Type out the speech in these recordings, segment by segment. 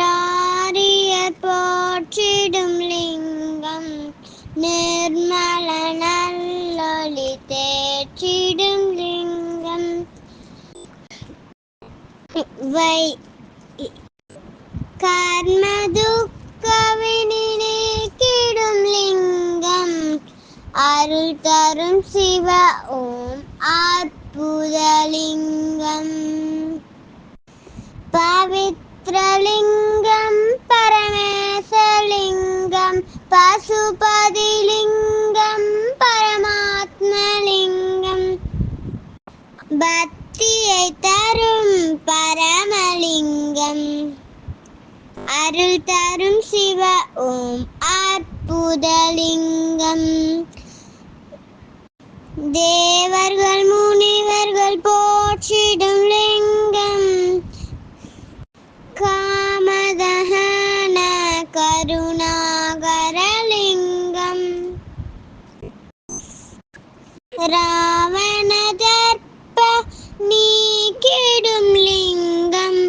பிரம்மமுராரியர் போற்றிடும் லிங்கம் நிர்மல நல்லொளி தேற்றிடும் லிங்கம் கர்ம துக்க வினிக்கிடும் லிங்கம் அருள் தரும் சிவ ஓம் அற்புதலிங்கம் பவித்ரலிங்கம் பரமேசலிங்கம் பசுபதிலிங்கம் பரமாத்மலிங்கம் பக்தியை தரும் பரமலிங்கம் அருள் தரும் சிவ ஓம் அற்புதலிங்கம் தேவர்கள் முனிவர்கள் போற்றிடும் லிங்கம் காமதஹன கருணாகரலிங்கம் ராவண தர்ப்ப நீக்கிடும் லிங்கம்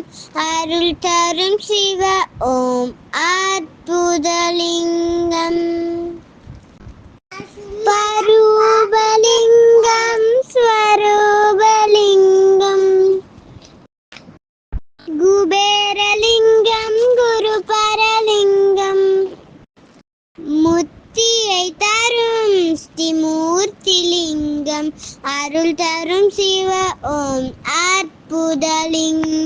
அருள் தரும் சிவ ஓம் அற்புதலிங்கம் பரூபலிங்கம் ஸ்வரூபலிங்கம் குபேரலிங்கம் குருபரலிங்கம் முத்தியை தரும் ஸ்ரீமூர்த்திலிங்கம் அருள் தரும் சிவ ஓம் அற்புதலிங்கம்